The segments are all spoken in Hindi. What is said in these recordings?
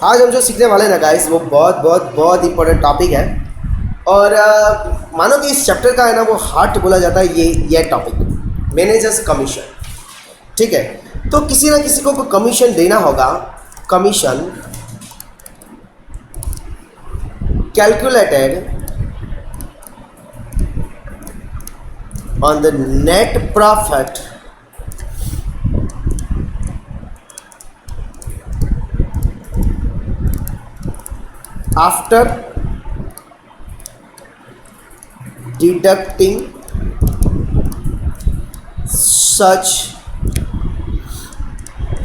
आज हम जो सीखने वाले हैं ना गाइस, वो बहुत बहुत बहुत इंपॉर्टेंट टॉपिक है। और मानो कि इस चैप्टर का है ना वो हार्ट बोला जाता है ये टॉपिक, मैनेजर्स कमीशन। ठीक है, तो किसी ना किसी को कमीशन देना होगा। Commission calculated on the net profit after deducting such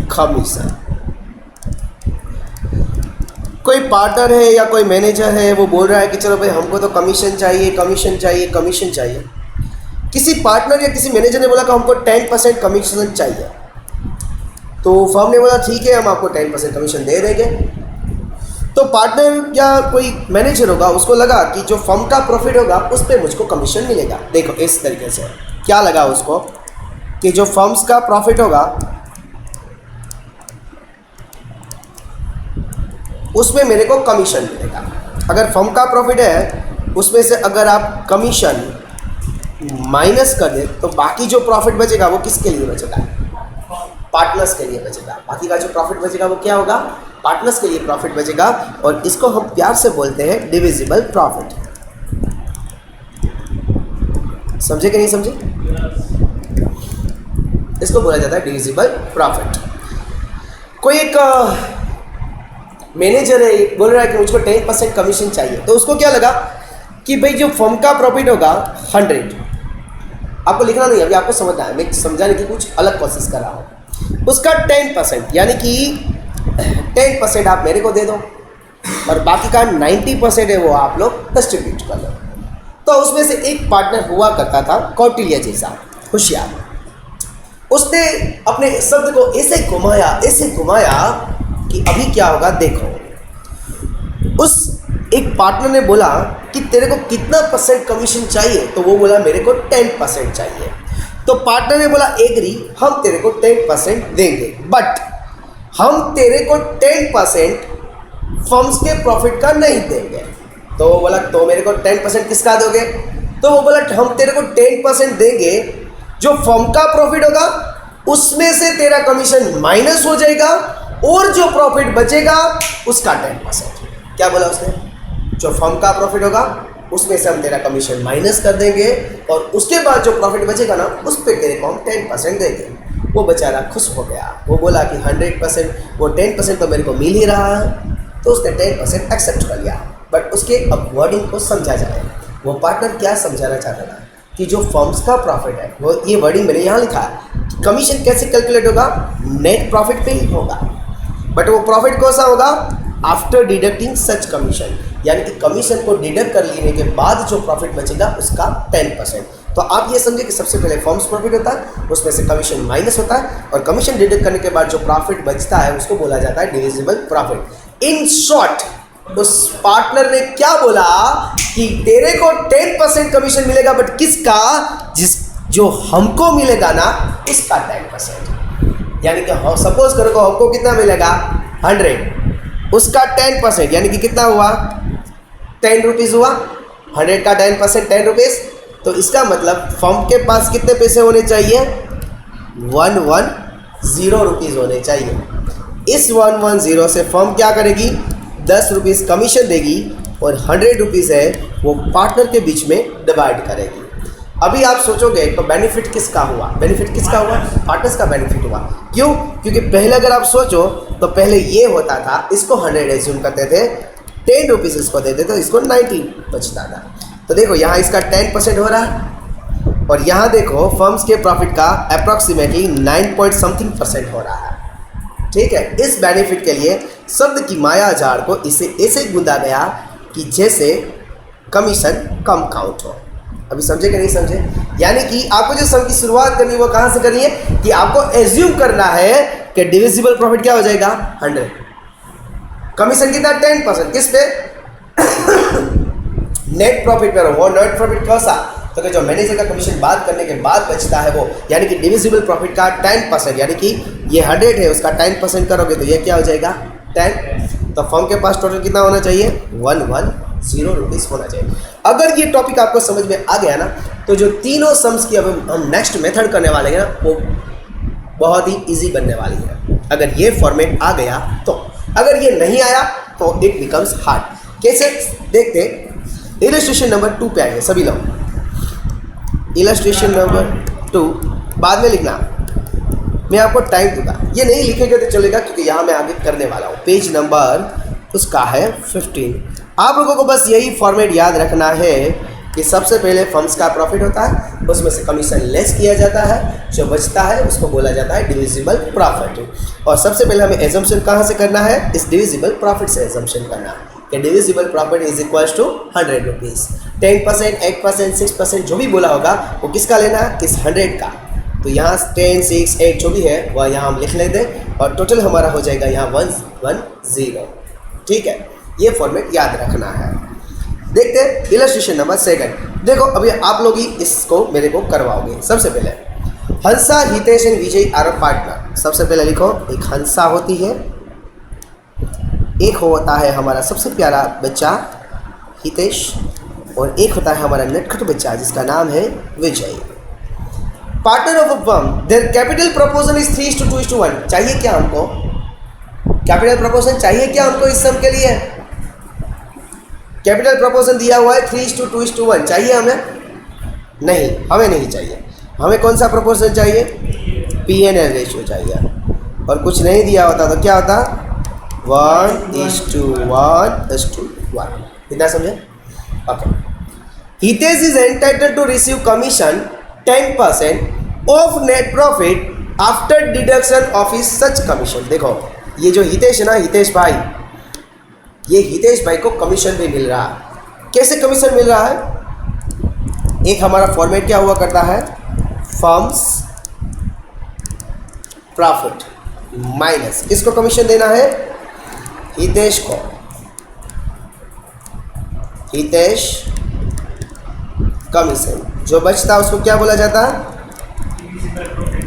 commission। कोई पार्टनर है या कोई मैनेजर है, वो बोल रहा है कि चलो भाई हमको तो कमीशन चाहिए, कमीशन चाहिए, कमीशन चाहिए। किसी पार्टनर या किसी मैनेजर ने बोला कि हमको 10% कमीशन चाहिए, तो फर्म ने बोला ठीक है हम आपको 10% कमीशन दे देंगे। तो पार्टनर या कोई मैनेजर होगा, उसको लगा कि जो फर्म का प्रॉफिट होगा उस पर मुझको कमीशन मिलेगा। देखो इस तरीके से क्या लगा उसको कि जो फर्म्स का प्रॉफिट होगा उसमें मेरे को कमीशन मिलेगा। अगर फर्म का प्रॉफिट है उसमें से अगर आप कमीशन माइनस कर दे तो बाकी जो प्रॉफिट बचेगा वो किसके लिए बचेगा? पार्टनर्स के लिए बचेगा। बाकी का जो प्रॉफिट बचेगा वो क्या होगा? पार्टनर्स के लिए प्रॉफिट बचेगा। और इसको हम प्यार से बोलते हैं डिविजिबल प्रॉफिट। समझे कि नहीं समझे? इसको बोला जाता है डिविजिबल प्रॉफिट। कोई एक मैनेजर है, बोल रहा है कि मुझको 10% कमीशन चाहिए, तो उसको क्या लगा कि भाई जो फर्म का प्रॉफिट होगा 100, आपको लिखना नहीं, अभी आपको समझना है, मैं समझाने की कुछ अलग कोशिश कर रहा हूँ। उसका 10% यानी कि 10% आप मेरे को दे दो और बाकी का 90% है वो आप लोग डिस्ट्रीब्यूट कर लो। तो उसमें से एक पार्टनर हुआ करता था कौटिल्य जैसा होशियार। उसने अपने शब्द को ऐसे घुमाया कि अभी क्या होगा देखो। उस एक पार्टनर ने बोला कि तेरे को कितना % कमीशन चाहिए, तो वो बोला मेरे को 10% चाहिए। तो पार्टनर ने बोला एग्री, हम तेरे को 10% देंगे, बट हम तेरे को 10% फर्म्स के प्रॉफिट का नहीं देंगे। तो वो बोला तो मेरे को 10% किसका दोगे? तो वो बोला हम तेरे को 10% देंगे, जो फर्म का प्रॉफिट होगा उसमें से तेरा कमीशन माइनस हो जाएगा और जो प्रॉफिट बचेगा उसका 10%। क्या बोला उसने? जो फर्म का प्रॉफिट होगा उसमें से हम तेरा कमीशन माइनस कर देंगे और उसके बाद जो प्रॉफिट बचेगा ना उस पर तेरे को हम 10% देंगे। वो बेचारा खुश हो गया। वो बोला कि 100%, वो 10% तो मेरे को मिल ही रहा है, तो उसने 10% एक्सेप्ट कर लिया। बट उसके अब वर्डिंग को समझा जाए। वो पार्टनर क्या समझाना चाहता था कि जो फर्म्स का प्रॉफिट है, वो ये वर्डिंग मैंने यहाँ लिखा है, कमीशन कैसे कैलकुलेट होगा? नेट प्रॉफिट पे ही होगा। बट वो प्रॉफिट कौन सा होगा? आफ्टर डिडक्टिंग सच कमीशन, यानी कि कमीशन को डिडक्ट कर लेने के बाद जो प्रॉफिट बचेगा उसका 10%। तो आप ये समझे कि सबसे पहले फर्म्स प्रॉफिट होता है, उसमें से कमीशन माइनस होता है और कमीशन डिडक्ट करने के बाद जो प्रॉफिट बचता है उसको बोला जाता है डिविजिबल प्रॉफिट। इन शॉर्ट उस पार्टनर ने क्या बोला कि तेरे को 10% कमीशन मिलेगा, बट किसका? जो हमको मिलेगा ना उसका 10%। यानी कि सपोज करो को हमको कितना मिलेगा? 100, उसका 10% यानी कि कितना हुआ? 10 रुपीज़ हुआ। 100 का 10% 10 रुपीज़। तो इसका मतलब फर्म के पास कितने पैसे होने चाहिए? 110 रुपीज़ होने चाहिए। इस 110 से फर्म क्या करेगी? 10 रुपीज़ कमीशन देगी और 100 रुपीज़ है वो पार्टनर के बीच में डिवाइड करेगी। अभी आप सोचोगे तो बेनिफिट किसका हुआ? बेनिफिट किसका हुआ? पार्टनर्स का बेनिफिट हुआ। क्यों? क्योंकि पहले अगर आप सोचो तो पहले ये होता था, इसको 100 एज्यूम करते थे, 10 रुपीज़ इसको देते तो इसको 90 बचता था। तो देखो यहाँ इसका 10% हो रहा है और यहाँ देखो फर्म्स के प्रॉफिट का अप्रॉक्सीमेटली 9 पॉइंट समथिंग % हो रहा है। ठीक है, इस बेनिफिट के लिए शब्द की माया जाल को इसे ऐसे गूंदा गया कि जैसे कमीशन कम काउंट हो। अभी समझे कि नहीं समझे? यानी कि आपको जो सम की शुरुआत करनी है वो कहाँ से करनी है कि आपको एज्यूम करना है कि डिविजिबल प्रॉफिट क्या हो जाएगा? 100। कमीशन कितना? 10%। किस पे? नेट प्रॉफिट पे। वो नेट प्रॉफिट कौन सा? तो कि जो मैनेजर का कमीशन बात करने के बाद बचता है वो, यानी कि डिविजिबल प्रॉफिट का 10%, यानी कि ये 100 है उसका 10% करोगे तो ये क्या हो जाएगा? 10। तो फर्म के पास टोटल कितना होना चाहिए 110 रुपीज़ होना चाहिए। अगर ये टॉपिक आपको समझ में आ गया ना, तो जो तीनों सम्स की अब हम नेक्स्ट मेथड करने वाले हैं ना, वो बहुत ही इजी बनने वाली है। अगर ये फॉर्मेट आ गया तो, अगर ये नहीं आया तो इट बिकम्स हार्ड। कैसे देखते, इलस्ट्रेशन नंबर 2 पे आएंगे सभी लोग। इलस्ट्रेशन नंबर 2 बाद में लिखना, मैं आपको टाइम दूंगा, ये नहीं लिखेंगे तो चलेगा क्योंकि यहाँ मैं आगे करने वाला हूँ। पेज नंबर उसका है 15। आप लोगों को बस यही फॉर्मेट याद रखना है कि सबसे पहले फर्म्स का प्रॉफिट होता है, उसमें से कमीशन लेस किया जाता है, जो बचता है उसको बोला जाता है डिविजिबल प्रॉफिट। और सबसे पहले हमें एजम्पशन कहाँ से करना है, इस डिविजिबल प्रॉफिट से एजम्पशन करना है कि divisible profit is equals to 100 rupees. 10%, 8%, 6% जो भी बोला होगा वो किसका लेना है, इस 100 का। तो यहाँ 10, 6, 8 जो भी है वह यहाँ हम लिख लेते हैं और टोटल हमारा हो जाएगा यहाँ 110। ठीक है, ये फॉर्मेट याद रखना है। देखते हैं इलस्ट्रेशन नंबर 2। देखो अभी आप लोग ही इसको मेरे को करवाओगे। सबसे पहले Hansa, Hitesh and Vijay are partner. सबसे पहले लिखो, एक हंसा होती है, एक होता है हमारा सबसे प्यारा बच्चा हितेश, और एक होता है हमारा नटखट बच्चा जिसका नाम है Vijay. Partner of a firm, their capital proposal is 3:2:1। चाहिए क्या हमको, कैपिटल प्रपोजल चाहिए क्या हमको इस सम के लिए? कैपिटल प्रपोजल दिया हुआ है 3:2:1, चाहिए हमें? नहीं, हमें नहीं चाहिए। हमें कौन सा प्रपोजल चाहिए? P/L रेशियो चाहिए। और कुछ नहीं दिया होता तो क्या होता, 1:1:1। इतना समझे? Okay. Hitesh is entitled to receive commission 10% of net profit after deduction of his such commission. देखो ये जो हितेश है ना, हितेश भाई, ये हितेश भाई को कमीशन भी मिल रहा है। कैसे कमीशन मिल रहा है? एक हमारा फॉर्मेट क्या हुआ करता है, फर्म्स प्रॉफिट माइनस, किसको कमीशन देना है, हितेश को। हितेश कमीशन, जो बचता है उसको क्या बोला जाता है,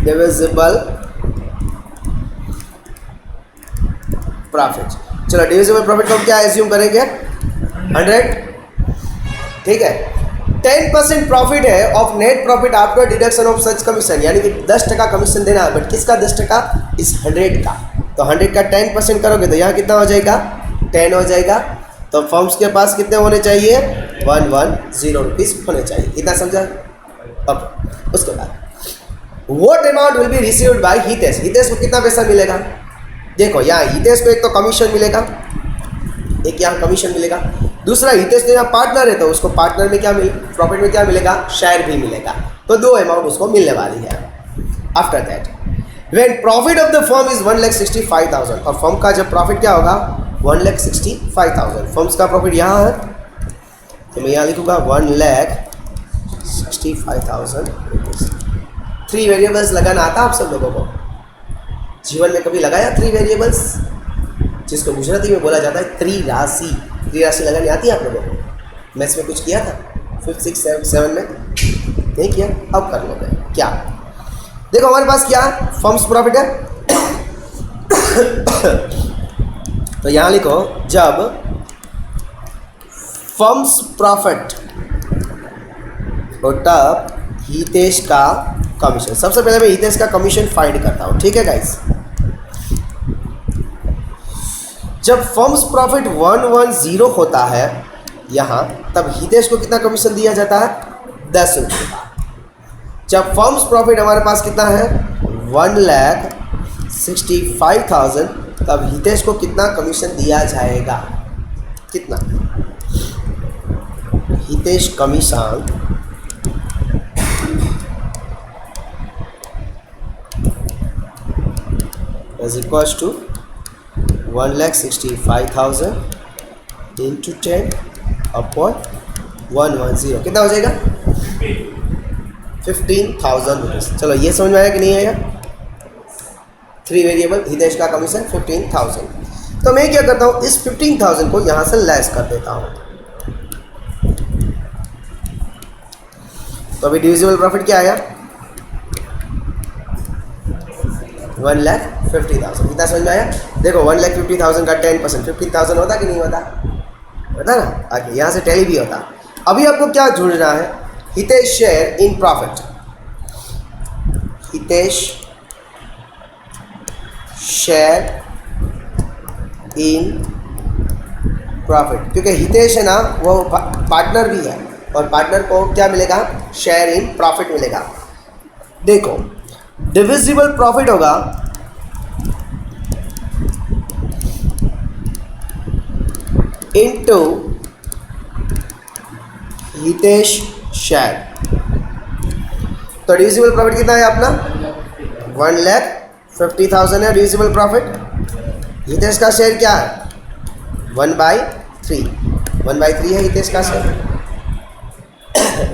डिविजिबल प्रॉफिट। चलो डिविजिबल प्रॉफिट को क्या एज्यूम करेंगे, 100। ठीक है, 10% प्रॉफिट है of net profit after deduction of such commission, यानी कि 10% कमीशन देना है, बट किसका 10%, इस 100 का। तो 100 का 10% करोगे तो यहाँ कितना हो जाएगा, 10 हो जाएगा। तो फर्म्स के पास कितने होने चाहिए, 110 रुपीज़ होने चाहिए। इतना समझा? ओके। उसके बाद what amount will be received by Hitesh, Hitesh को कितना पैसा मिलेगा? देखो यहाँ हितेश को एक तो कमीशन मिलेगा, एक यहाँ कमीशन मिलेगा, दूसरा हितेश तो यहाँ पार्टनर है तो उसको पार्टनर में क्या प्रॉफिट में क्या मिलेगा, शेयर भी मिलेगा। तो 2 अमाउंट उसको मिलने वाली है। After that when profit of the firm is 1,65,000, और फर्म का जब प्रॉफिट क्या होगा, 1,65,000। फर्म्स का प्रॉफिट यहाँ है तो मैं यहाँ लिखूँगा 1,65,000 रुपीज़। 3 वेरिएबल्स लगाना आता आप सब लोगों को? जीवन में कभी लगाया 3 वेरिएबल्स, जिसको गुजराती में बोला जाता है त्रिराशि। त्रिराशि लगानी आती है आप लोगों को? मैथ्स में कुछ किया था 5, 6, 7 में? नहीं किया? अब कर लो। क्या देखो हमारे पास क्या फर्म्स प्रॉफिट है तो यहाँ लिखो, जब फर्म्स प्रॉफिट और तब हितेश का कमीशन। सबसे पहले मैं हितेश का कमीशन फाइंड करता हूँ। ठीक है गाइस, जब फर्म्स प्रॉफिट 110 होता है यहाँ, तब हितेश को कितना कमीशन दिया जाता है, 10 रुपये का। जब फर्म्स प्रॉफिट हमारे पास कितना है, 1,65,000, तब हितेश को कितना कमीशन दिया जाएगा, कितना? Hitesh commission is equals to 1,65,000 into 10 upon 110, कितना हो जाएगा, 15,000 रुपीज़। चलो ये समझ में आया कि नहीं आया? 3 वेरिएबल, हितेश का कमीशन 15,000। तो मैं क्या करता हूँ, इस 15,000 को यहाँ से लेस कर देता हूँ। तो अभी डिविजिबल प्रॉफिट क्या आया, 1,50,000। कितना समझ में आया? देखो 1,50,000 का 10% 15,000 होता कि नहीं होता? होता ना? आगे यहाँ से टैली भी होता। अभी आपको क्या ढूंढना है? Hitesh share in profit. Hitesh share in profit, क्योंकि हितेश है ना वो पार्टनर भी है और पार्टनर को क्या मिलेगा? शेयर इन प्रॉफिट मिलेगा। देखो डिविजिबल प्रॉफिट होगा इनटू हितेश शेयर। तो डिविजिबल प्रॉफिट कितना है अपना? 1,50,000 है डिविजिबल प्रॉफिट। हितेश का शेयर क्या है? 1/3। 1/3 है हितेश का शेयर।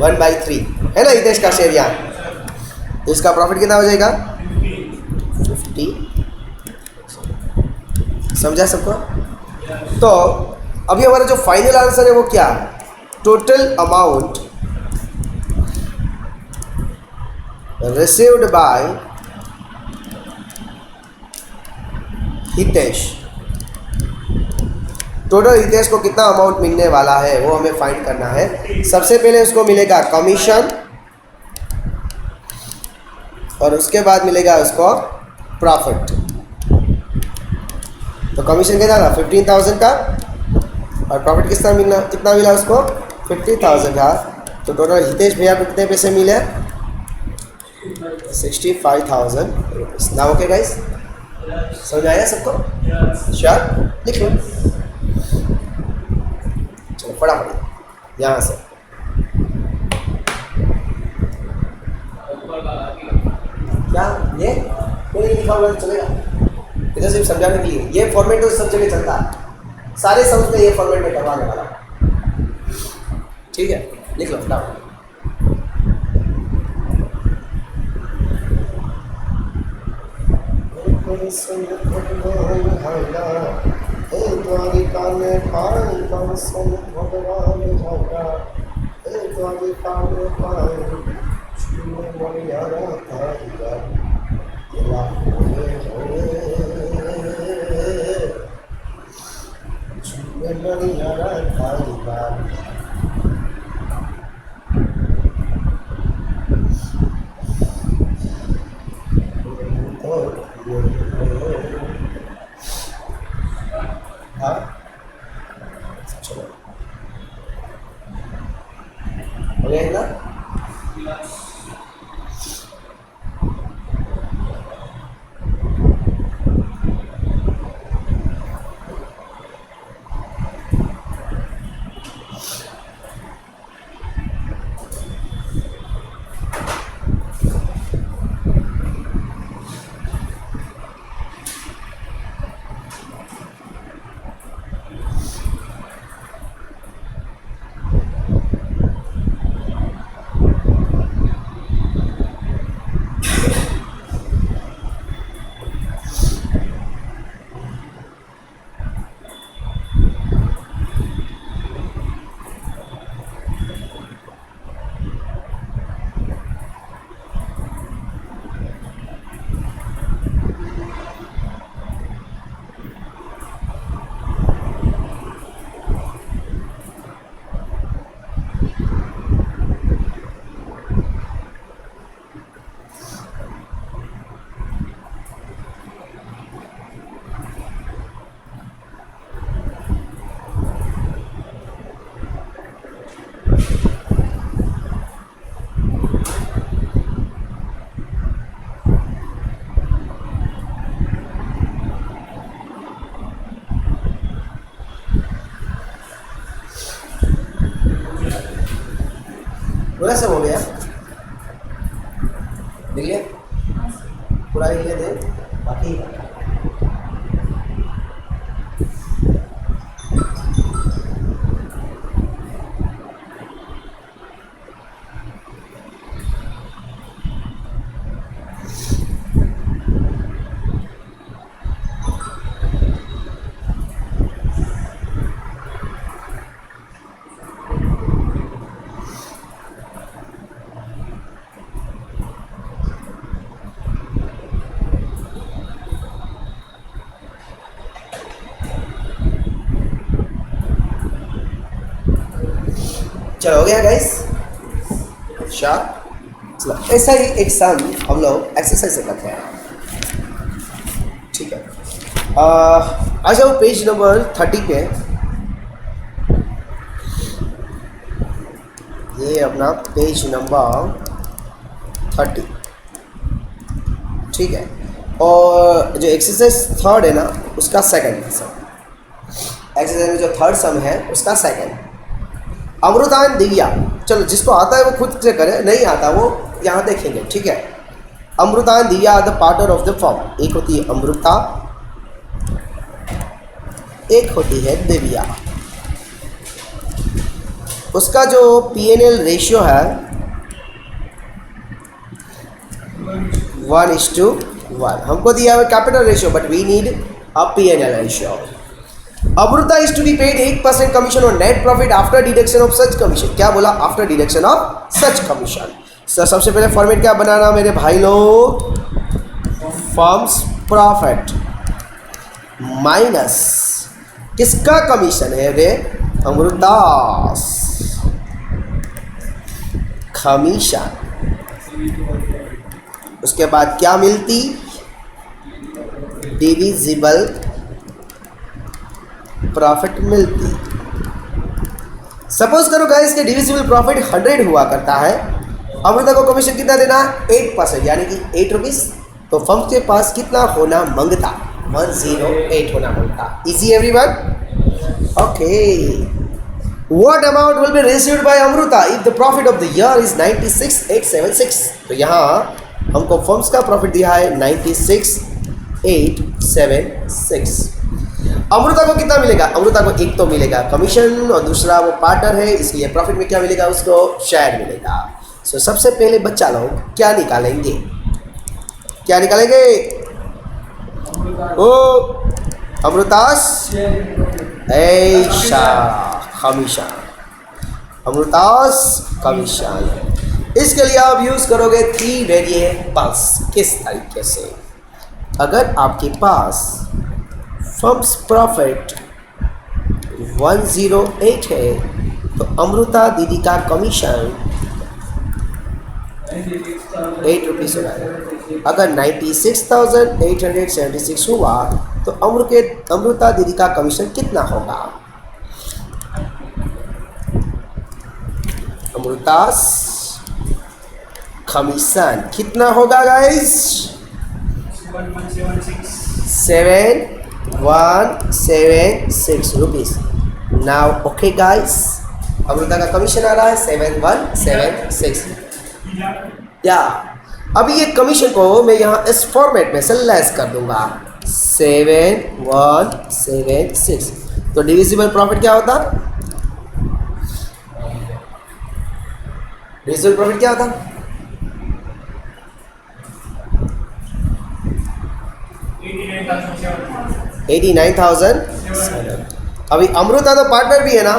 1/3 है ना हितेश का शेयर यहाँ। तो इसका प्रॉफिट कितना हो जाएगा? 50। समझा सबको? तो अभी हमारा जो फाइनल आंसर है वो क्या है? Total amount received by Hitesh. Total Hitesh को कितना अमाउंट मिलने वाला है वो हमें फाइंड करना है। सबसे पहले उसको मिलेगा कमीशन और उसके बाद मिलेगा उसको प्रॉफिट। तो कमीशन कितना था? 15,000 का और प्रॉफिट कितना मिला उसको? 50,000 का। तो टोटल हितेश भैया को कितने पैसे मिले? 65,000 रुपीज़। ना ओके गाइस, समझ आया सबको? श्योर? लिख लो। चलो फटाफट यहाँ से। क्या ये कोई लिखा हुआ चलेगा? इधर सिर्फ समझाने के लिए। ये फॉर्मेट तो सब जगह चलता है, सारे समझते ये फॉर्मेट में करवाने वाला। ठीक है, लिख लो फटाफट। चलो हो गया ना? पूरा सब हो गया? लिख लिया? पूरा लिख लिया थे बाकी? चलो हो गया गाइस, शार्प। चलो ऐसा ही एक सम हम लोग एक्सरसाइज से करते हैं, ठीक है। आ जाओ पेज नंबर 30 पे। ये अपना पेज नंबर 30, ठीक है। और जो एक्सरसाइज थर्ड है ना, उसका सेकंड सम, एक्सरसाइज में जो थर्ड सम है उसका सेकंड। अमृता एंड दिव्या, चलो जिसको आता है वो खुद से करे, नहीं आता वो यहाँ देखेंगे, ठीक है। Amrita and Divya are the partner of the firm. एक होती है अमृता, एक होती है दिव्या। उसका जो P&L रेशियो है 1:1। हमको दिया हुआ capital ratio, but we need a P&L ratio. Amrita is to be paid 8% commission और net profit after deduction of such commission. क्या बोला? After deduction of such commission. Sir सबसे पहले फॉर्मेट क्या बनाना मेरे भाई लोग? फर्म्स प्रॉफिट माइनस किसका कमीशन है रे? अमृतास कमीशन। उसके बाद क्या मिलती? डिविजिबल प्रॉफिट मिलती। सपोज करो गाइस कि डिविजिबल प्रॉफिट 100 हुआ करता है, अमृता को कमीशन कितना देना? 8%, यानी कि 8 रुपीज। तो फर्म के पास कितना होना मंगता? 108 होना मंगता। Easy everyone? Okay. What amount will be received by Amruta if the profit of the year is 96,876? तो यहाँ हमको फर्म्स का प्रॉफिट दिया है 96,876। अमृता को कितना मिलेगा? अमृता को एक तो मिलेगा कमीशन और दूसरा वो पार्टनर है, इसलिए प्रॉफिट में क्या मिलेगा? उसको शेयर मिलेगा। सो सबसे पहले बच्चा लोग क्या निकालेंगे? क्या निकालेंगे? ओ अमृतास ऐशा कमीशन, अमृतास कमीशन। इसके लिए आप यूज़ करोगे 3 वेरिएबल्स। किस तरीके से? अगर आपके पास फर्म्स प्रॉफिट 108 है तो अमृता दीदी का कमीशन 8 रुपीज़ होगा। अगर 96,876 हुआ तो अमृता दीदी का कमीशन कितना होगा? अमृतास कमीशन कितना होगा guys? 7176 rupees. Now okay guys, Amrita का कमीशन आ रहा है 7176। या अभी ये कमीशन को मैं यहाँ इस फॉर्मेट में से लेस कर दूंगा 7176। तो डिविजिबल प्रॉफिट क्या होता? डिविजिबल प्रॉफिट क्या होता? 89,007। अभी अमृता तो पार्टनर भी है ना?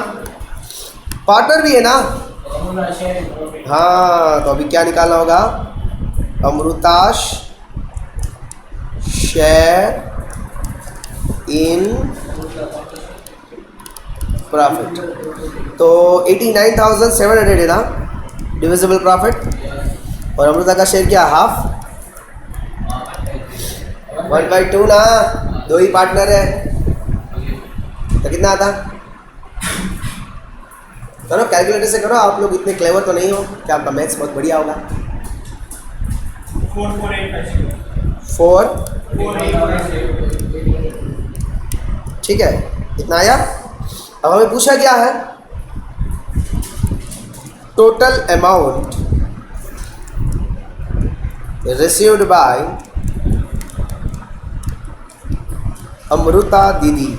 पार्टनर भी है ना? हाँ, तो अभी क्या निकालना होगा? अमृताश शेयर इन प्रॉफिट। तो 89,700 है ना डिविजिबल प्रॉफिट, और अमृता का शेयर क्या? हाफ 1/2 ना, 2 ही पार्टनर है तो कितना आता? करो कैलकुलेटर से करो। आप लोग इतने क्लेवर तो नहीं हो कि आपका मैथ्स बहुत बढ़िया होगा। 4 ठीक है, इतना आया। अब हमें पूछा क्या है? Total amount received by Amrita दीदी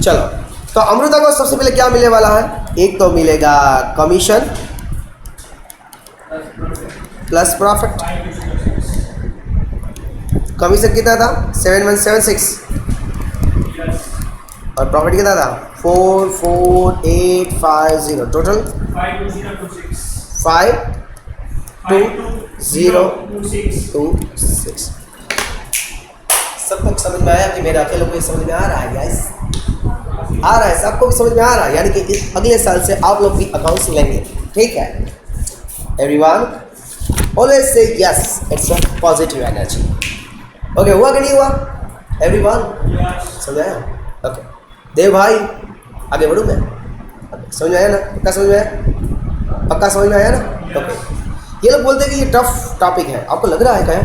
चलो, तो अमृता को सबसे पहले क्या मिलने वाला है? एक तो मिलेगा कमीशन प्लस प्रॉफिट। कमीशन कितना था? 7176 और प्रॉफिट कितना था? 44850। टोटल 52026। सबको समझ में आया कि मेरे अकेले को ये समझ में आ रहा है गाइस? आ रहा है, सबको भी समझ में आ रहा है, यानी कि इस अगले साल से आप लोग भी अकाउंट्स लेंगे, ठीक है? Everyone always say yes, it's a positive energy. Okay, हुआ कि नहीं हुआ एवरीवन? समझ आया? ओके देव भाई, आगे बढ़ूँ मैं? समझ में आया ना? पक्का समझ में आया? पक्का समझ में आया ना? ओके। ये लोग बोलते हैं कि ये टफ टॉपिक है, आपको लग रहा है क्या?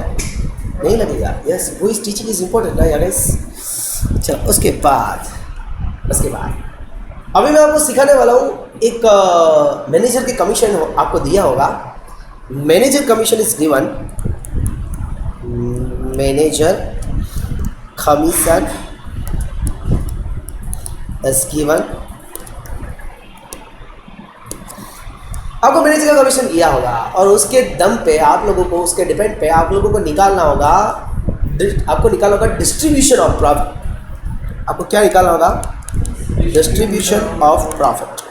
नहीं लगेगा? यस, वो इस टीचिंग इज इम्पोर्टेंट ना यार। चलो उसके बाद अभी मैं आपको सिखाने वाला हूँ एक मैनेजर के कमीशन आपको दिया होगा। Manager commission is given, manager commission is given. आपको मैनेजर का कमीशन दिया होगा और उसके दम पे आप लोगों को, उसके डिपेंड पे आप लोगों को निकालना होगा, आपको निकालना होगा डिस्ट्रीब्यूशन ऑफ प्रॉफिट। आपको क्या निकालना होगा? Distribution of profit.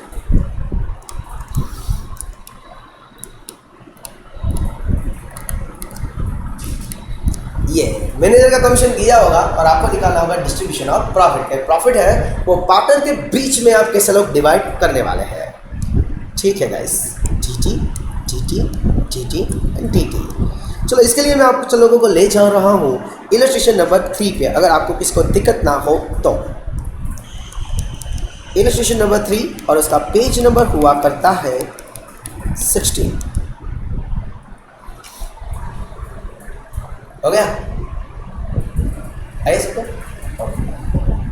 ये मैनेजर का कमीशन दिया होगा और आपको निकालना होगा डिस्ट्रीब्यूशन ऑफ प्रॉफिट। प्रॉफिट है वो पार्टनर के बीच में आप कैसे लोग डिवाइड करने वाले हैं, ठीक है guys? GT GT GT and TT. चलो इसके लिए मैं आप लोगों को ले जा रहा हूँ इलस्ट्रेशन नंबर 3 पे, अगर आपको किसको दिक्कत ना हो तो। इलस्ट्रेशन नंबर 3 और उसका पेज नंबर हुआ करता है 16। हो गया? सबको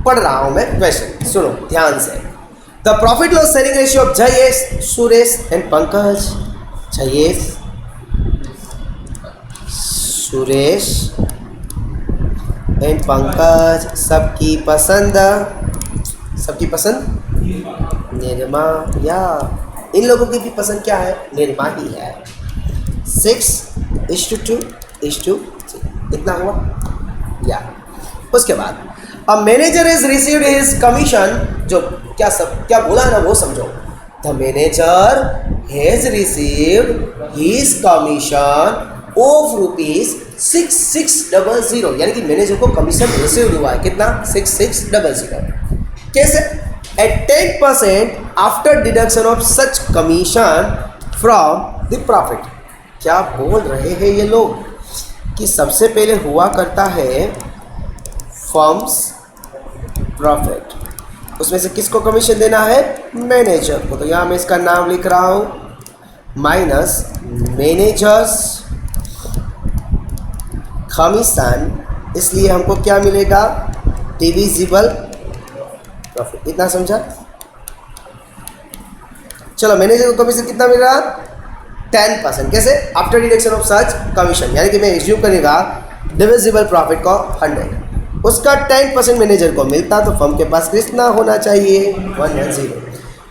पढ़ रहा हूं मैं क्वेश्चन, सुनो ध्यान से। The profit loss sharing ratio of Jayesh, Suresh and Pankaj. Jayesh, Suresh and Pankaj सबकी पसंद निर्मा, या इन लोगों की भी पसंद क्या है? निर्मा ही है। 6:2:3 इतना हुआ या? उसके बाद अब manager is received his commission, जो क्या बोला है ना वो समझो। The manager has received his commission of ₹6600, यानी कि मैनेजर को कमीशन रिसीव हुआ है कितना? 6600। कैसे? At 10% after deduction of such commission from the profit. क्या बोल रहे हैं ये लोग कि सबसे पहले हुआ करता है फर्म्स प्रॉफिट, उसमें से किसको कमीशन देना है? मैनेजर को। तो यहाँ मैं इसका नाम लिख रहा हूँ माइनस मैनेजर्स कमीशन, इसलिए हमको क्या मिलेगा? Divisible profit. इतना समझा? चलो मैनेजर को कमीशन कितना मिल रहा? 10%। कैसे? After deduction of such commission, यानी कि मैं एज्यूम करेगा डिविजिबल प्रॉफिट को 100, उसका 10% मैनेजर को मिलता, तो फर्म के पास कितना होना चाहिए? 110।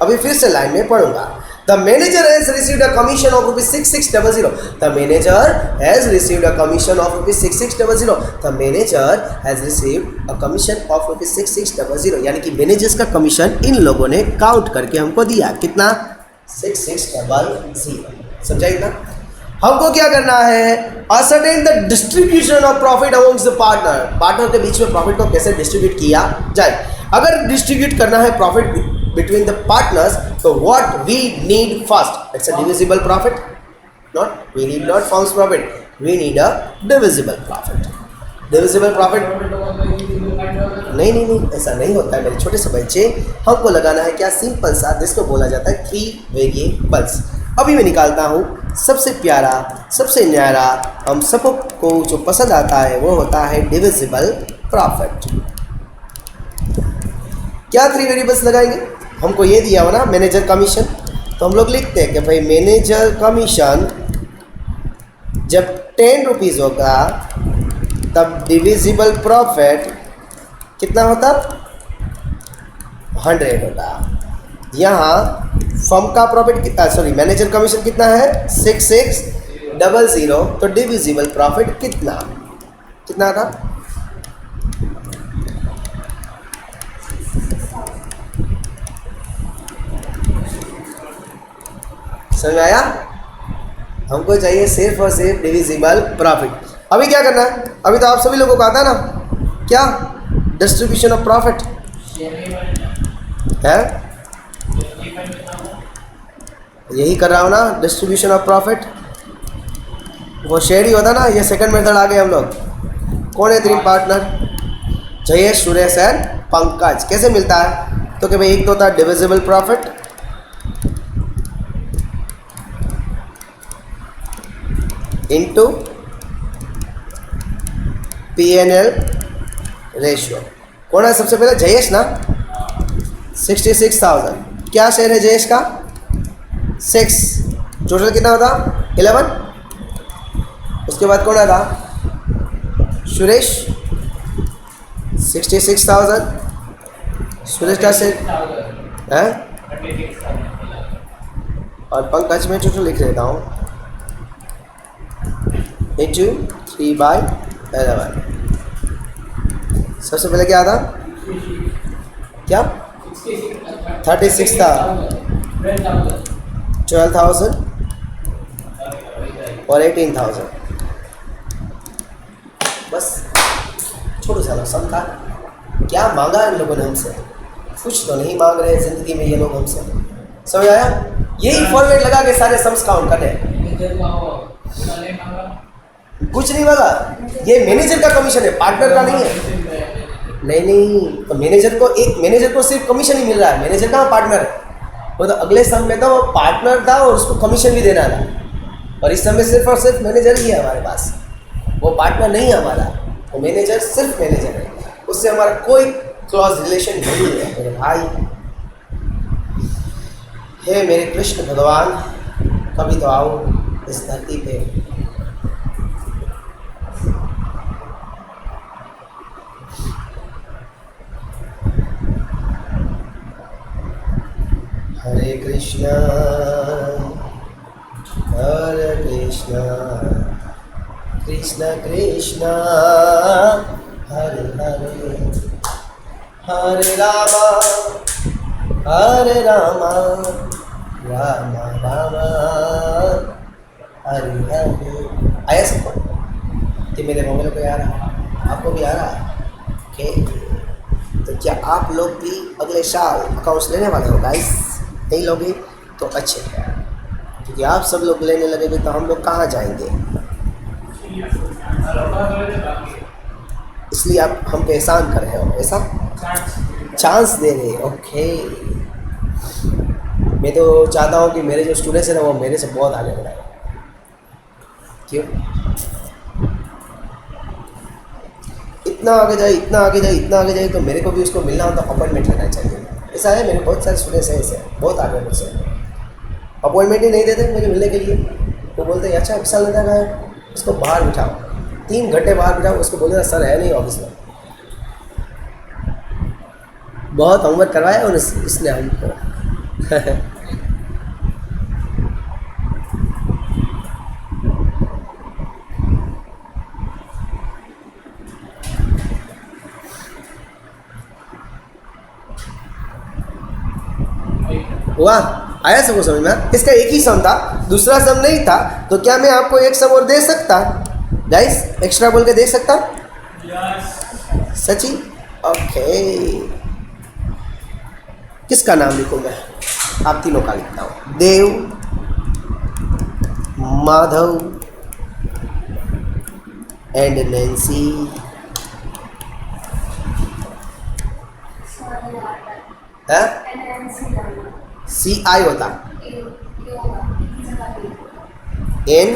अभी फिर से लाइन में पढ़ूंगा। The manager has received a commission of ₹6600। The manager has received a commission of ₹6600। The manager has received a commission of ₹6600, यानी कि मैनेजर्स का कमीशन इन लोगों ने काउंट करके हमको दिया कितना? 6600। समझा इतना? हमको क्या करना है? Ascertain the distribution of profit amongst the partner के बीच में प्रॉफिट को कैसे डिस्ट्रीब्यूट किया जाए। अगर डिस्ट्रीब्यूट करना है प्रॉफिट बिटवीन द पार्टनर्स, तो what we need first? It's a divisible profit, we need not firms profit, we need a divisible profit. Divisible profit नहीं, ऐसा नहीं होता है मेरे छोटे से बच्चे। हमको लगाना है क्या? सिंपल सा, जिसको बोला जाता है 3 वेरिएबल्स। अभी मैं निकालता हूँ सबसे प्यारा, सबसे न्यारा, हम सबको जो पसंद आता है वो होता है डिविजिबल प्रॉफिट। क्या 3 वेरिएबल्स लगाएंगे? हमको ये दिया हो ना मैनेजर कमीशन, तो हम लोग लिखते हैं कि भाई मैनेजर कमीशन जब 10 रुपीज़ होगा तब डिविजिबल प्रॉफिट कितना होता? 100 होगा। यहाँ फर्म का प्रॉफिट कितना, सॉरी मैनेजर कमीशन कितना है? 6600, तो डिविजिबल प्रॉफिट कितना था? समझ में आया? हमको चाहिए सिर्फ और सिर्फ डिविजिबल प्रॉफिट। अभी क्या करना है? अभी तो आप सभी लोगों को आता है ना, क्या डिस्ट्रीब्यूशन ऑफ प्रॉफिट है, यही कर रहा हूँ ना, डिस्ट्रीब्यूशन ऑफ प्रॉफिट। वो शेयर ही होता ना, ये सेकंड मेथड आ गए हम लोग। कौन है 3 पार्टनर? जयेश, सुरेश एंड पंकज। कैसे मिलता है? तो कि भाई एक तो होता है divisible profit, into P&L ratio. कौन है सबसे पहले? जयेश ना, 66,000। क्या शेयर है जयेश का? 6। टोटल कितना होता? 11। उसके बाद कौन आता? सुरेश, 66,000। सुरेश का शेयर है, और पंकज में टोटल लिख लेता हूँ, इंटू 3/11। सबसे पहले क्या था? क्या? 36 था, 12,000 और 18,000। बस छोटू सा सम था। क्या मांगा इन लोगों ने हमसे? कुछ तो नहीं मांग रहे जिंदगी में ये लोग हमसे। समझ आया? यही फॉर्मेट लगा के सारे सम्स काउंट करने। कुछ नहीं मांगा, ये मैनेजर का कमीशन है, पार्टनर का नहीं है। नहीं, तो मैनेजर को सिर्फ कमीशन ही मिल रहा है। मैनेजर का पार्टनर है वो, तो अगले सम में तो वो पार्टनर था और उसको कमीशन भी देना था, और इस समय सिर्फ और सिर्फ मैनेजर ही है हमारे पास। वो पार्टनर नहीं है हमारा, वो मैनेजर सिर्फ मैनेजर है, उससे हमारा कोई क्लोज रिलेशन नहीं है मेरे भाई। हे मेरे कृष्ण भगवान, कभी तो आओ इस धरती पे। हरे कृष्णा कृष्ण कृष्ण हरे हरे, हरे रामा राम राम हरे हरे। आया सबको? कि मेरे मोबाइल को आ रहा, आपको भी आ रहा? ओके, तो क्या आप लोग भी अगले साल अकाउंट्स लेने वाले हो गाइस? नहीं लोगे तो अच्छे, क्योंकि आप सब लोग लेने लगेंगे तो हम लोग कहाँ जाएंगे? इसलिए आप हम पे एहसान कर रहे हो, ऐसा चांस दे रहे। ओके, मैं तो चाहता हूँ कि मेरे जो स्टूडेंट्स हैं ना वो मेरे से बहुत आगे बढ़ाए। क्यों? इतना आगे जाए, इतना आगे जाए, इतना आगे जाए, तो मेरे को भी उसको मिलना हो तो अपॉइंटमेंट लेना चाहिए। ऐसा है, मेरे बहुत सारे स्टूडेंट्स हैं ऐसे, बहुत आगे मुझसे, अपॉइंटमेंट ही नहीं देते मुझे मिलने के लिए। वो बोलते हैं अच्छा विशाल नेता का है, उसको बाहर बिठाओ, 3 घंटे बाहर बिठाओ, उसको बोले सर है नहीं ऑफिस में। बहुत होमवर्क करवाया इसने हमको। हुआ? आया सबको समझ में? इसका एक ही सम था, दूसरा सम नहीं था, तो क्या मैं आपको एक सम और दे सकता गाइस? एक्स्ट्रा बोल के दे सकता? सची? ओके, किसका नाम लिखूं मैं? आप तीनों का लिखता हूं, देव, माधव एंड नैन्सी। है? CI होता, NANA,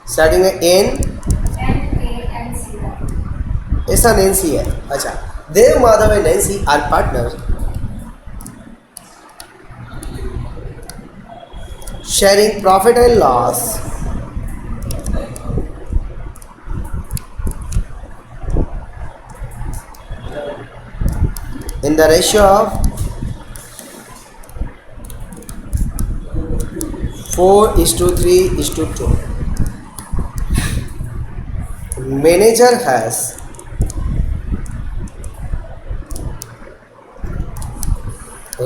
स्टार्टिंग में ऐसा नैन्सी है। अच्छा, Dev, Madhav and Nancy are partner sharing profit and loss in the ratio of 4:3:2. Manager has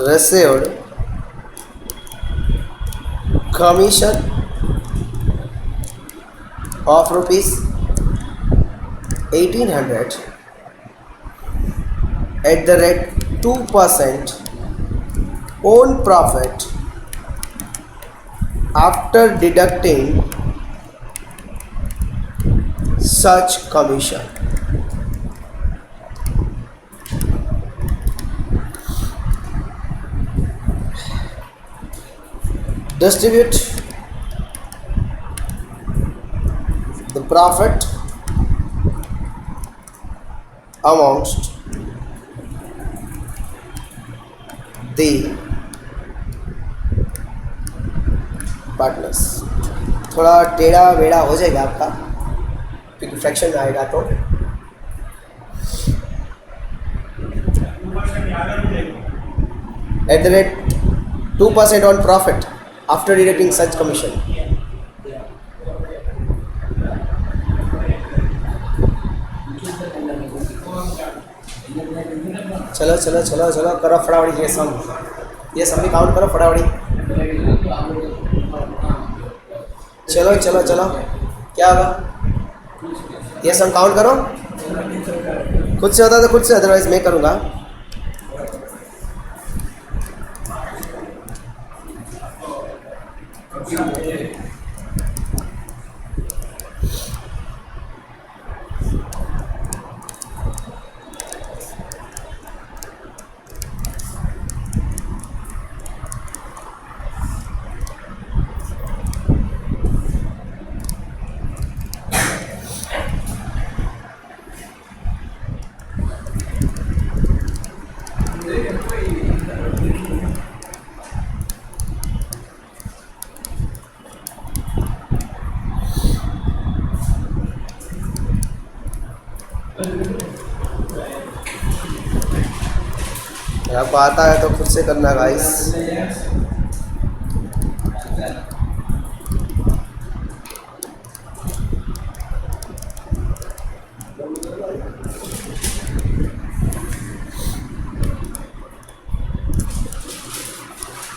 received commission of rupees 1800 at the rate 2% own profit after deducting such commission. Distribute the profit amongst the partners. थोड़ा टेढ़ा मेढ़ा हो जाएगा आपका क्योंकि फ्रैक्शन आएगा तो at the rate 2% on profit after deducting such commission. चलो चलो चलो चलो करो फटाफट ये सब भी काउंट करो फटाफट। चलो चलो चलो क्या होगा ये सब काउंट करो। खुद से होता तो खुद से, अदरवाइज मैं करूँगा। आपको आता है तो खुद से करना गाइस।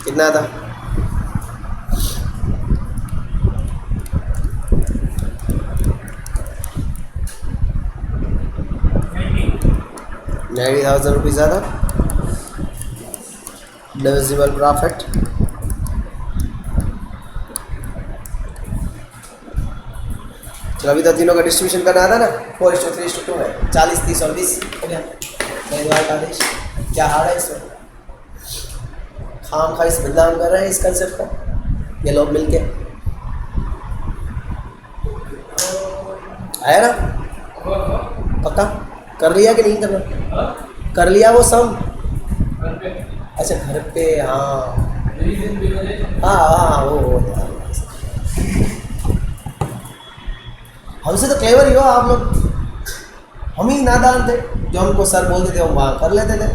कितना था? ₹90,000 ज़्यादा। डिविजिबल प्रॉफिट चलो अभी तो तीनों का डिस्ट्रीब्यूशन करना था ना। 4:3:2 है। 40, 30 और 20 हो गया। आदेश क्या हार्ड है इसमें? खाम खा इस बदनाम कर रहे हैं इस कंसेप्ट को ये लोग मिलके। आया ना? पक्का कर लिया कि नहीं करना? कर लिया वो सम? अच्छा घर पे। हाँ हाँ वो हमसे तो क्लेवर ही हो आप लोग। हम ही नादान थे जो हमको सर बोलते थे हम वहाँ कर लेते थे।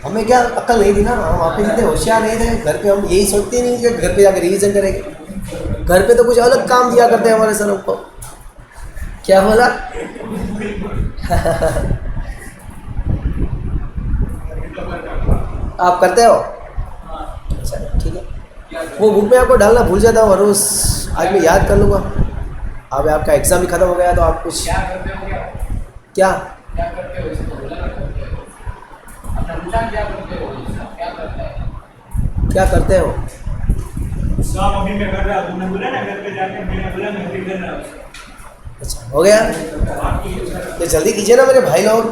हमें क्या अक्ल नहीं थी ना, हम आप इतने होशियार नहीं थे। घर पे हम यही सोचते नहीं कि घर पे जाकर रिवीजन करेंगे। घर पे तो कुछ अलग काम दिया करते हैं हमारे सर हमको। क्या बोला? आप करते हो? अच्छा ठीक है। वो बुक में आपको डालना भूल जाता हूँ और उस आज मैं याद कर लूँगा। अब आपका एग्ज़ाम भी ख़त्म हो गया तो आप कुछ क्या क्या करते हो? अच्छा हो गया तो जल्दी कीजिए ना मेरे भाई लोग।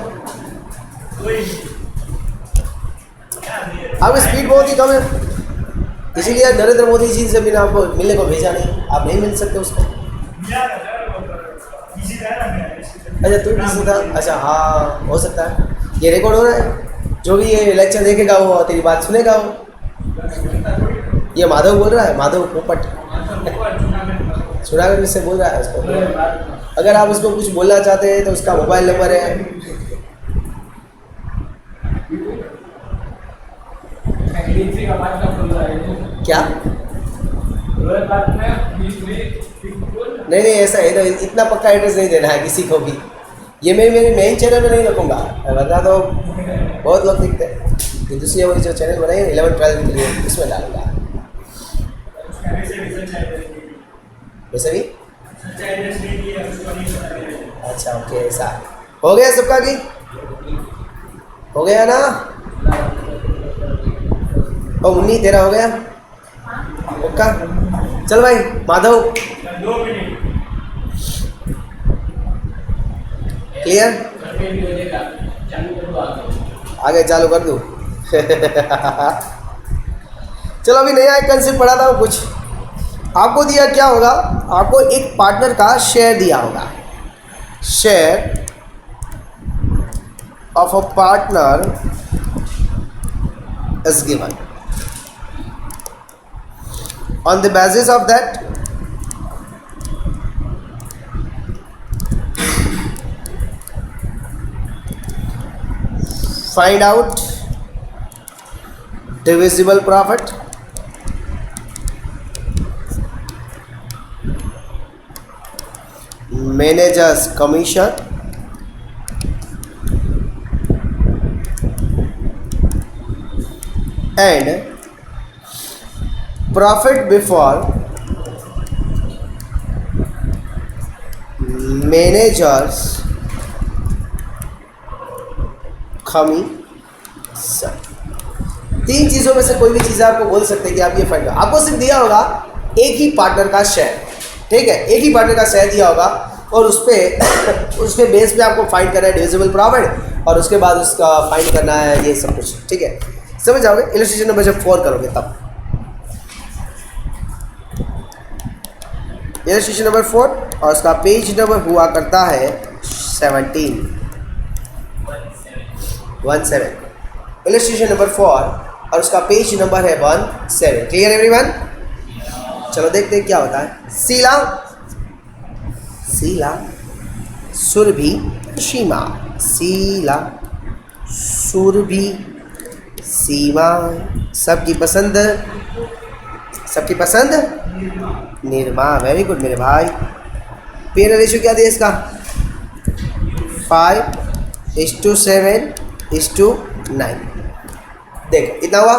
आपकी स्पीड बहुत ही कम है इसीलिए नरेंद्र मोदी जी से बिना आपको मिलने को भेजा नहीं। आप नहीं मिल सकते उसको। अच्छा तू बिजी था? अच्छा हाँ हो सकता है। ये रिकॉर्ड हो रहा है। जो भी ये लेक्चर देखेगा वो तेरी बात सुनेगा। वो ये माधव बोल रहा है, माधव पोपट जूनागढ़ से बोल रहा है उसको। अगर आप उसको कुछ बोलना चाहते हैं तो उसका मोबाइल नंबर है। क्या नहीं ऐसा है तो इतना पक्का एड्रेस नहीं देना है किसी को भी। ये मेरे मेन चैनल में नहीं रखूँगा वरना तो बहुत लोग दिखते हैं। ये दूसरी वाली जो चैनल बनाई है 11-12 के लिए उसमें डालूंगा। वैसे भी अच्छा ओके ऐसा हो गया सबका की हो गया ना। ओ मुन्नी तेरा हो गया ओका चल भाई माधव क्लियर आगे चालू कर दूं चलो अभी नया एक कंसेप्ट पढ़ाता हूँ कुछ आपको दिया क्या होगा आपको एक पार्टनर का शेयर दिया होगा share of a partner is given on the basis of that find out divisible profit manager's commission and profit before managers commission। तीन चीजों में से कोई भी चीज आपको बोल सकते हैं कि आप ये फाइंड करो। आपको सिर्फ दिया होगा एक ही पार्टनर का शेयर, ठीक है, एक ही पार्टनर का शेयर दिया होगा और उसके बेस पे आपको फाइंड करना है डिविजिबल प्रॉफिट और उसके बाद उसका फाइंड करना है ये सब कुछ, ठीक है। समझ जाओगे इलस्ट्रेशन नंबर जब 4 करोगे तब। इलस्ट्रेशन नंबर 4 और उसका पेज नंबर हुआ करता है 17 इलस्ट्रेशन नंबर 4 और उसका पेज नंबर है 17। Clear everyone? चलो देखते हैं क्या होता है। सीला सुरभि सीमा, सीला सुरभि सीमा, सबकी पसंद निर्मा। वेरी गुड मेरे भाई। पेयर रेशियो क्या दिया इसका 5:7:9। देख इतना हुआ।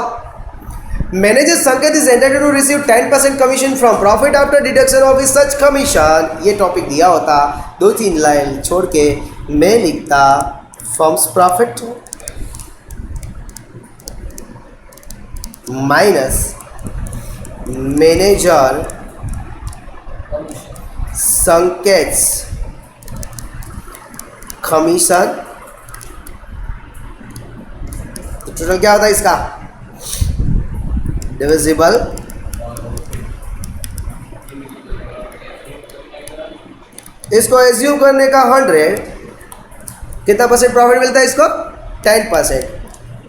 Manager Sanket is entitled to receive 10% commission from profit after deduction of such commission. ये टॉपिक दिया होता 2-3 लाइन छोड़ के मैं लिखता firms profit minus manager Sanket commission. तो टोटल क्या होता है इसका डिविजिबल इसको एज्यूम करने का 100 कितना परसेंट प्रॉफिट मिलता है इसको 10%।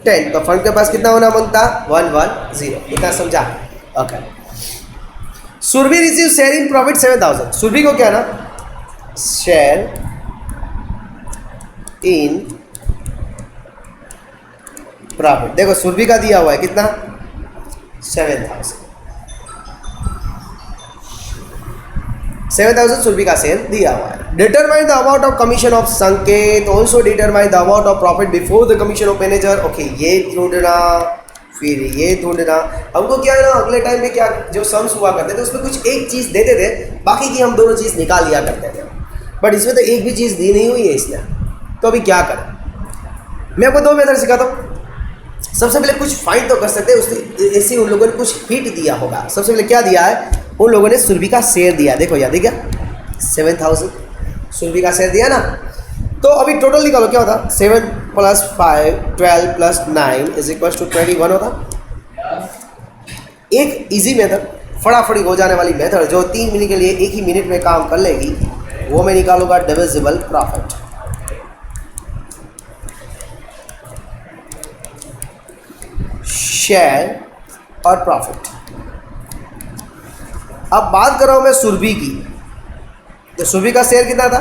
10 तो फंड के पास कितना होना मांगता 110। इतना समझा? Okay. Surabhi receive share in profit 7000। Surabhi को क्या ना शेयर इन प्रॉफिट। देखो सुरभि का दिया हुआ है कितना 7,000 सुरभि का शेयर दिया हुआ है। Determine the amount of commission of Sanket, also determine the amount of profit before the commission of manager. Okay ये ढूंढना फिर ये ढूंढना। हमको क्या है ना अगले टाइम में क्या जो सम्स हुआ करते थे उसमें कुछ एक चीज़ देते थे, बाकी की हम दोनों चीज़ निकाल लिया करते थे, बट इसमें तो एक भी चीज़ दी नहीं हुई है इसने। तो अभी क्या करें? मैं आपको 2 मेथड सिखाता हूँ। सबसे पहले कुछ फाइंड तो कर सकते हैं, उसने ऐसे उन लोगों ने कुछ हिट दिया होगा। सबसे पहले क्या दिया है उन लोगों ने सुरभि का शेयर दिया। देखो याद है क्या 7,000 सुरभि का शेयर दिया ना। तो अभी टोटल निकालो क्या होता 7 + 5 12 + 9 = 21 होता। एक इजी मेथड फटाफटी हो जाने वाली मेथड जो 3 मिनट के लिए एक ही मिनट में काम कर लेगी वो मैं निकालूंगा डिविजिबल प्रॉफिट। शेयर और प्रॉफिट। अब बात कर रहा हूं मैं सुरभि की, तो सुरभि का शेयर कितना था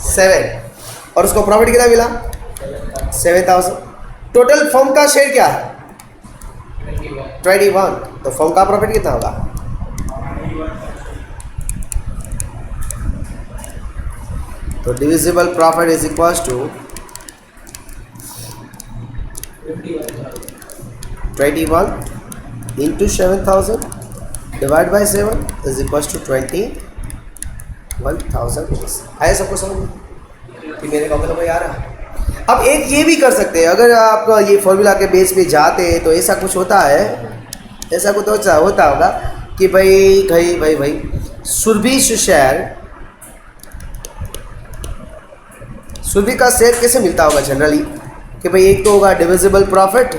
7 और उसको प्रॉफिट कितना मिला 7,000। टोटल फर्म का शेयर क्या है 21, तो फर्म का प्रॉफिट कितना होगा तो divisible profit is equals to 21 into 7,000 divided by 7 is equals to 21। 1000 rupees. आया सबको समझ में कि मेरे कॉम्प्यूटर में आ रहा है। अब एक ये भी कर सकते हैं, अगर आप ये फॉर्मूला के बेस पे जाते हैं तो ऐसा कुछ होता है, ऐसा कुछ होता होगा कि भाई सुरभि का शेयर कैसे मिलता होगा जनरली, कि भाई एक तो होगा divisible profit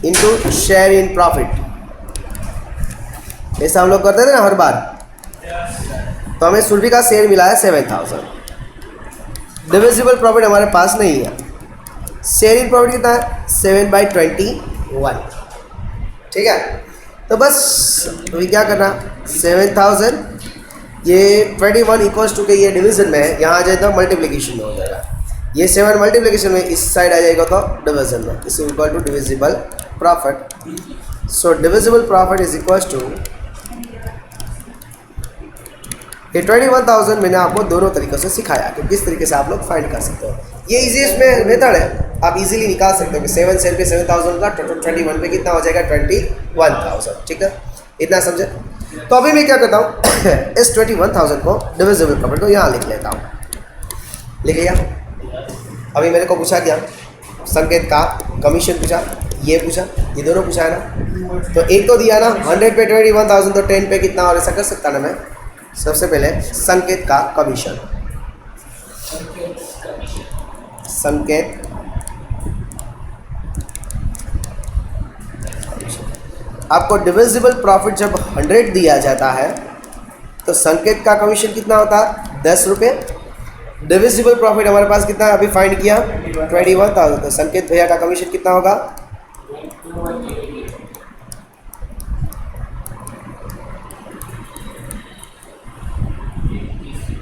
into share in profit. ऐसा हम लोग करते थे ना हर बार। तो हमें सुरभि का शेयर मिला है 7000, डिविजिबल प्रॉफिट हमारे पास नहीं है, शेयर इन प्रॉफिट कितना है 7/21, ठीक है। तो बस अभी क्या करना, 7000 ये 21 इक्वल्स टू के ये डिवीजन में है, यहाँ आ जाए तो मल्टीप्लिकेशन में हो जाएगा, ये 7 मल्टीप्लिकेशन में इस साइड आ जाएगा तो डिवीजन में, इस equal to divisible profit. So divisible profit is equals to ये 21,000 मैंने आपको दोनों तरीक़ों से सिखाया कि किस तरीके से आप लोग फाइंड कर सकते हो। ये इजीएस्ट में मेथड है, आप इजीली निकाल सकते हो कि 7 सेल पे 7000 का टोटल 21 पे कितना हो जाएगा 21,000, ठीक है, इतना समझे। तो अभी मैं क्या करता हूँ इस 21,000 को डिविजिबल प्रॉफिट को यहाँ लिख लेता हूँ, लिख लिया। अभी मेरे को पूछा क्या, संकेत का कमीशन पूछा, ये पूछा, ये दोनों पूछा है ना। तो एक तो दिया ना 100 पे 21,000, तो 10 पे कितना, और ऐसा कर सकता ना मैं। सबसे पहले संकेत का कमीशन, संकेत आपको डिविजिबल प्रॉफिट जब 100 दिया जाता है तो संकेत का कमीशन कितना होता है 10 रुपये। डिविजिबल प्रॉफिट हमारे पास कितना है अभी फाइंड किया 21,000, तो संकेत भैया का कमीशन कितना होगा,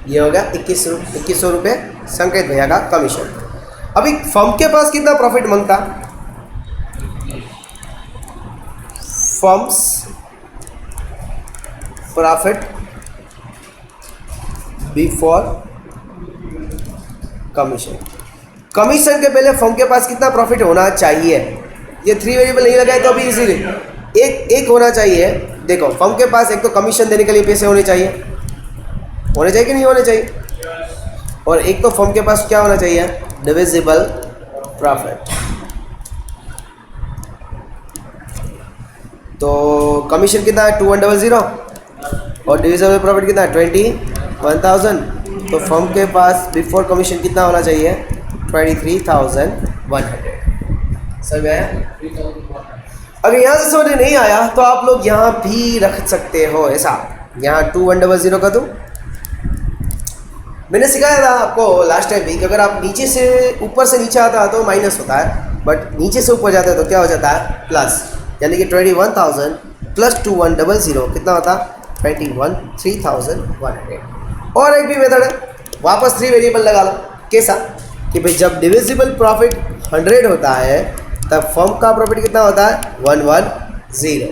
ये हो गया 2100 रुपये संकेत भैया का कमीशन। अभी फर्म के पास कितना प्रॉफिट मांगता, firms profit before commission. Commission के पहले फर्म के पास कितना प्रॉफिट होना चाहिए, ये 3 वेरिएबल नहीं लगाए तो अभी इजीली एक होना चाहिए। देखो फर्म के पास एक तो कमीशन देने के लिए पैसे होने चाहिए कि नहीं होने चाहिए, और एक तो फर्म के पास क्या होना चाहिए डिविजिबल प्रॉफिट। तो कमीशन कितना है 2100 और डिविजिबल प्रॉफिट कितना है 21,000, तो फर्म के पास बिफोर कमीशन कितना होना चाहिए 23,100। समझ में आया। अगर यहाँ से समझ नहीं आया तो आप लोग यहाँ भी रख सकते हो, ऐसा यहाँ 2100 का दूँ। मैंने सिखाया था आपको लास्ट टाइम भी कि अगर आप नीचे से ऊपर से नीचे आता है तो माइनस होता है, बट नीचे से ऊपर जाता है तो क्या हो जाता है प्लस, यानी कि 21,000 प्लस 2100 कितना होता 23,100। और एक भी मेथड है, वापस 3 वेरिएबल लगा लो। कैसा कि भाई जब डिविजिबल प्रॉफिट 100 होता है तब फर्म का प्रॉफिट कितना होता है 110।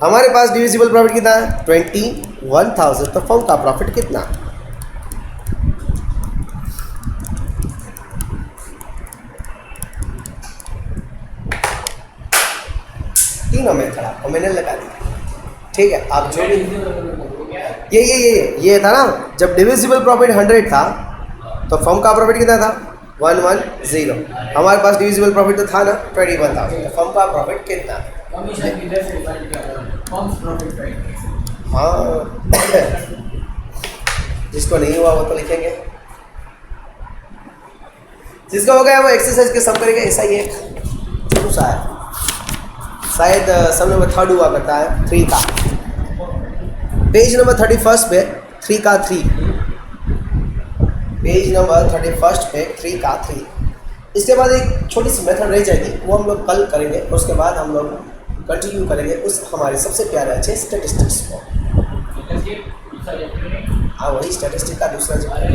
हमारे पास डिविजिबल प्रॉफिट कितना है 21,000, तो फर्म का प्रॉफिट कितना, तीनों मेथड आपको मैंने लगा दिया, ठीक है। आप जो भी ये था ना, जब डिविजिबल प्रॉफिट 100 था तो फर्म का प्रॉफिट कितना था 110। हमारे पास डिविजिबल प्रॉफिट तो था ना 21,000, तो फर्म का प्रॉफिट कितना, हाँ जिसको नहीं हुआ वो तो लिखेंगे, जिसका हो गया वो एक्सरसाइज के सम करेंगे। ऐसा ही एक छोटू सा है, शायद सम नंबर 3 हुआ करता है 3 का, पेज नंबर 31 पे 3 का 3, पेज नंबर 31 पे 3 का 3। इसके बाद एक छोटी सी मेथड रह जाएगी, वो हम लोग कल करेंगे, उसके बाद हम लोग कंटिन्यू करेंगे उस हमारे सबसे प्यारे अच्छे स्टैटिस्टिक्स को। हाँ वही स्टैटिस्टिक का दूसरा जो कारण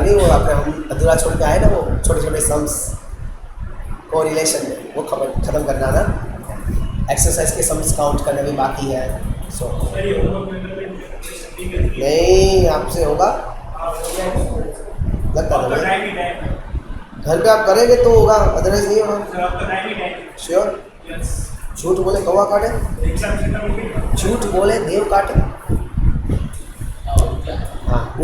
नहीं, वो आपने हम अधूरा छोड़ के आए ना, वो छोटे छोटे सम्स को रिलेशन में वो ख़त्म करना ना, एक्सरसाइज के सम्स काउंट करना भी बाकी है। सो नहीं आपसे होगा लगता है, घर पे आप करेंगे तो होगा, अदरवाइज नहीं होगा। श्योर, झूठ बोले कौवा काटे, झूठ बोले देव काटे।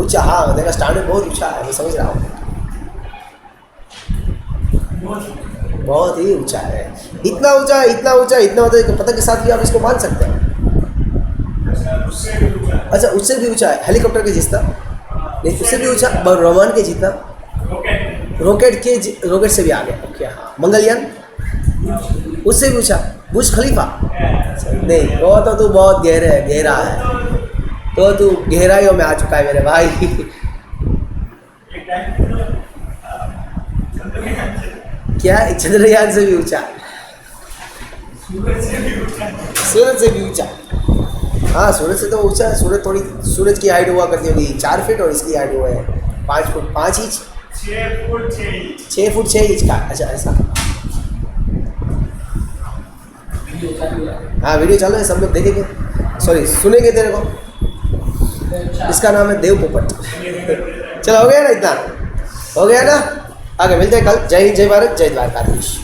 ऊंचा, हाँ देखा स्टैंडर्ड बहुत ऊंचा है, मैं समझ रहा हूँ, बहुत ही ऊंचा है। इतना ऊंचा, इतना ऊंचा, इतना ऊंचा कि पतंग के साथ भी आप इसको मान सकते हैं। अच्छा उससे भी ऊंचा है, हेलीकॉप्टर के जितना नहीं, उससे भी ऊंचा, ब्रह्मांड के जितना, रॉकेट से भी आगे। ओके हाँ, मंगलयान उससे भी ऊंचा, बुर्ज खलीफा नहीं, वो तो तू बहुत गहरा है, तो तू गहराइयों में आ चुका है मेरे भाई। क्या चंद्रयान से भी ऊंचा, सूरज से भी ऊंचा, हाँ सूरज से तो ऊंचा है। सूरज थोड़ी, सूरज की हाइट हुआ करती होगी 4 फीट और इसकी हाइट हुआ है 5 फुट 5 इंच, 6 फुट 6 इंच का। अच्छा ऐसा, हाँ वीडियो चालू है, सब लोग देखेंगे, सॉरी सुनेंगे तेरे को। इसका नाम है देव पोपट। चलो हो गया ना, इतना हो गया ना, आगे मिलते हैं कल। जय हिंद, जय भारत, जय द्वारकाधीश।